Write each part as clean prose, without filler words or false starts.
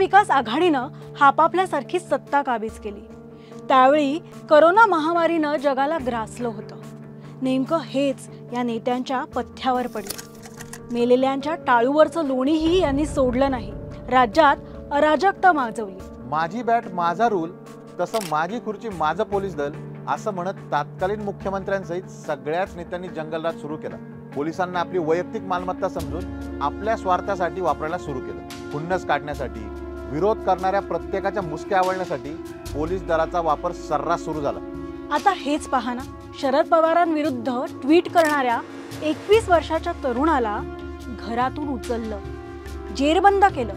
महाविकास आघाडीनं आपापल्यासारखी सत्ता काबीज केली। त्यावेळी कोरोना महामारीनं जगाला ग्रासलं होतं। नेमकं हेच या नेत्यांच्या पथ्यावर पडलं। मेलेल्यांच्या टाळूवरचं लोणीही यांनी सोडलं नाही। राज्यात अराजकता माजवली। माझी बॅट माझा रूल, तसं माझी खुर्ची माझं पोलीस दल असं म्हणत तत्कालीन मुख्यमंत्र्यांसहित सगळ्याच नेत्यांनी जंगलराज सुरू केला। पोलिसांना आपली वैयक्तिक मालमत्ता समजून आपल्या स्वार्थासाठी वापरायला सुरू केलं। खुन्नस काढण्यासाठी, विरोध करणाऱ्या प्रत्येकाच्या मुसक्या आवळण्यासाठी पोलीस दलाचा वापर सर्रास सुरू झाला। आता हेच पहा ना, शरद पवारांविरुद्ध ट्विट करणाऱ्या 21 वर्षाच्या तरुणाला घरातून उचललं, जेरबंद केलं।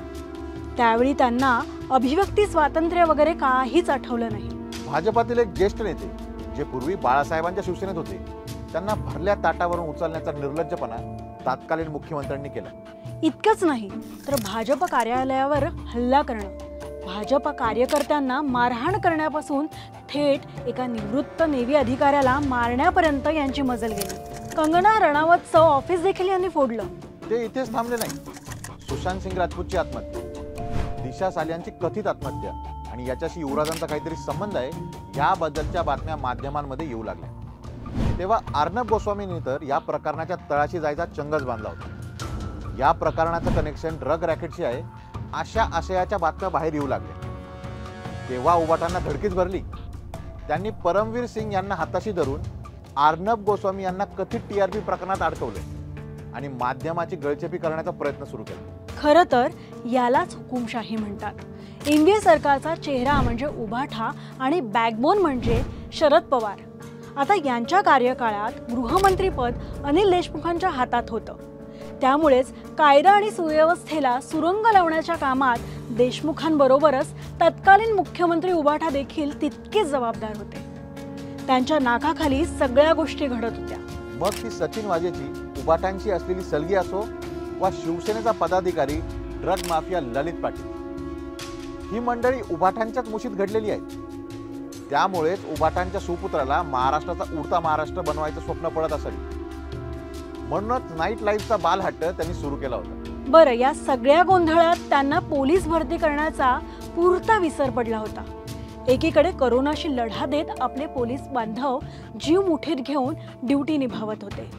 त्यावेळी त्यांना अभिव्यक्ती स्वातंत्र्य वगैरे काहीच आठवलं नाही। भाजपातील एक ज्येष्ठ नेते जे पूर्वी बाळासाहेबांच्या शिवसेनेत होते, त्यांना भरल्या ताटावरून उचलण्याचा निर्लज्जपणा तत्कालीन मुख्यमंत्र्यांनी केला। इतकंच नाही तर भाजप कार्यालयावर हल्ला करणं, भाजप कार्यकर्त्यांना मारहाण करण्यापासून थेट एका निवृत्त नेव्ही अधिकाऱ्याला मारण्यापर्यंत यांची मजल गेली। कंगना रणावतचं ऑफिस देखील यांनी फोडलं। ते इथेच थांबले नाही। सुशांत सिंग राजपूतची आत्महत्या, दिशा सालियांची कथित आत्महत्या आणि याच्याशी युवराजांचा काहीतरी संबंध आहे याबद्दलच्या बातम्या माध्यमांमध्ये येऊ लागल्या। तेव्हा अर्णब गोस्वामींनी तर या प्रकरणाच्या तळाशी जायचा चंगच बांधला होता। या प्रकरणाचं कनेक्शन ड्रग रॅकेटशी आहे अशा आशयाच्या बातम्या बाहेर येऊ लागल्या। तेव्हा उबाटांना धडकीच भरली। त्यांनी परमवीर सिंग यांना हाताशी धरून अर्णब गोस्वामी यांना कथित टीआरपी प्रकरणात अडकवलं आणि माध्यमाची गळचेपी करण्याचा प्रयत्न सुरू केला। खरं तर यालाच हुकुमशाही म्हणतात। एनडीए सरकारचा चेहरा म्हणजे उभाठा आणि बॅकबोन म्हणजे शरद पवार। आता यांच्या कार्यकाळात गृहमंत्रीपद अनिल देशमुखांच्या हातात होतं। त्यामुळेच कायदा आणि सुव्यवस्थेला सुरंग लावण्याच्या कामात देशमुखांबरोबरच तत्कालीन मुख्यमंत्री उभाठा देखील तितकेच जबाबदार होते। त्यांच्या नाकाखाली सगळ्या गोष्टी घडत होत्या। मग ती सचिन वाजेची उभाटांची असलेली सलगी असो वा शिवसेनेचा पदाधिकारी ड्रग माफिया ललित पाटील, ही मंडळी उभाटांच्याच मुशीत घडलेली आहे। त्यामुळेच उभाटांच्या सुपुत्राला महाराष्ट्राचा उडता महाराष्ट्र बनवायचं स्वप्न पडत असेल। म्हणूनच नाईट लाईफचा बालहट्ट त्यांनी सुरू केला होता। बरं, या सगळ्या गोंधळात त्यांना पोलीस भरती करण्याचा पुरता विसर पडला होता। एकीकडे कोरोनाशी लढा देत आपले पोलीस बांधव जीव मुठीत घेऊन ड्युटी निभावत होते।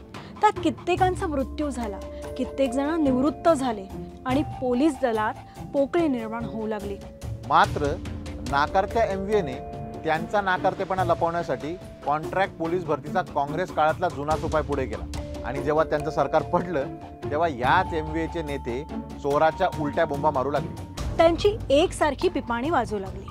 त्यात कित्येकांचा मृत्यू झाला, कित्येक जण निवृत्त झाले आणि पोलीस दलात पोकळी निर्माण होऊ लागली। मात्र नाकारत्या एमव्हीएने त्यांचा नाकारतेपणा लपवण्यासाठी कॉन्ट्रॅक्ट पोलीस भरतीचा काँग्रेस काळातला जुनाच उपाय पुढे केला आणि जेव्हा त्यांचं सरकार पडलं तेव्हा याच एमव्हीएचे नेते चोराच्या उलट्या बोंबा मारू लागले। त्यांची एकसारखी पिपाणी वाजू लागली।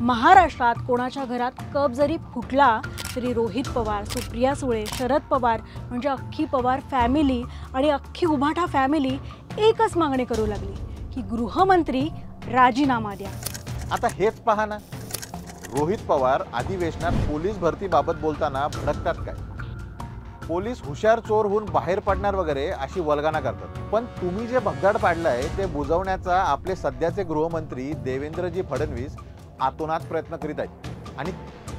महाराष्ट्रात कोणाच्या घरात कप जरी फुटला तरी रोहित पवार, सुप्रिया सुळे, शरद पवार म्हणजे अख्खी पवार फॅमिली आणि अख्खी उभाठा फॅमिली एकच मागणी करू लागली की गृहमंत्री राजीनामा द्या। आता हेच पहा ना, रोहित पवार अधिवेशनात पोलीस भरतीबाबत बोलताना भडकतात काय? पोलीस हुशार चोर होऊन बाहेर पडणार वगैरे अशी वल्गना करतात। पण तुम्ही जे भगदाड पाडलाय ते बुजवण्याचा आपले सध्याचे गृहमंत्री देवेंद्रजी फडणवीस आतोनात प्रयत्न करीत आहेत आणि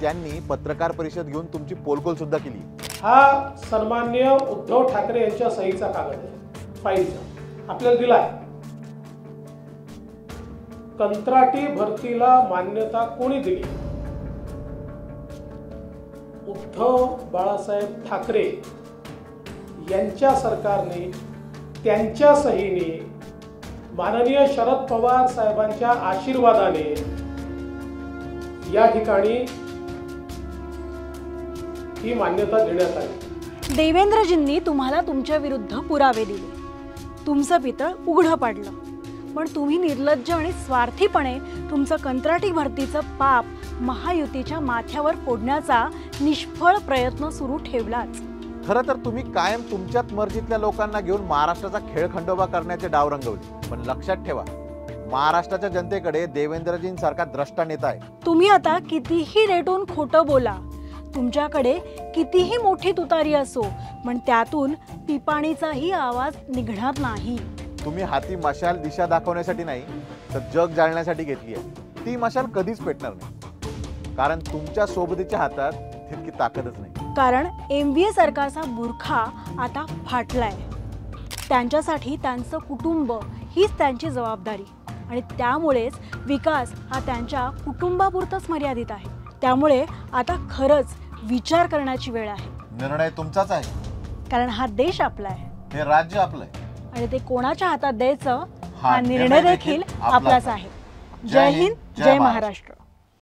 त्यांनी पत्रकार परिषद घेऊन तुमची पोलकोल सुद्धा केली। हा सन्माननीय उद्धव ठाकरे यांच्या सहीचा कागद आहे, फाईलचा आपल्याला दिलाय। कंत्राटी भरतीला मान्यता कोणी दिली? उद्धव बाळासाहेब ठाकरे यांच्या सरकारने त्यांच्या सहीने माननीय शरद पवार साहेबांच्या आशीर्वादाने या ठिकाणी ही मान्यता देण्यात आली। देवेंद्रजींनी तुम्हाला तुमच्या विरुद्ध पुरावे दिले, तुमचं पितळ उघडं पाडलं, पण तुम्ही निर्लज्ज आणि स्वार्थीपणे तुमचं कंत्राटी भरतीचं पाप महायुतीच्या माथ्यावर फोडण्याचा निष्फळ प्रयत्न सुरू ठेवलाच। खरं तर तुम्ही कायम तुमच्याच मर्जीतल्या लोकांना घेऊन महाराष्ट्राचा खेळखंडोबा करण्याचे डाव रंगवले। पण लक्षात ठेवा, महाराष्ट्राच्या जनतेकडे देवेंद्रजींसारखा द्रष्टा नेता आहे। तुम्ही आता कितीही रेटून खोटं बोला, तुमच्याकडे कितीही मोठी तुतारी असो, पण त्यातून पिपाणीचाही आवाज निघणार नाही। तुम्ही हाती मशाल दिशा दाखवण्यासाठी नाही तर जग जाळण्यासाठी घेतली आहे। ती मशाल कधीच पेटणार नाही, कारण तुमच्या सोबतीच्या हातात तितकी ताकदच नाही। कारण एमव्हीए सरकारचा बुरखा आता फाटलाय। त्यांच्यासाठी त्यांचं कुटुंब हीच त्यांची जबाबदारी। आणि त्यामुळेच विकास हा त्यांच्या कुटुंबापुरताच मर्यादित आहे. त्यामुळे आता खरंच विचार करण्याची वेळ आहे. निर्णय तुमचाच आहे, कारण हा देश आपला आहे हे राज्य आपलं आहे आणि ते कोणाच्या हातात द्यायचं हा हा निर्णय देखील आपलाच आहे. जय हिंद, जय महाराष्ट्र.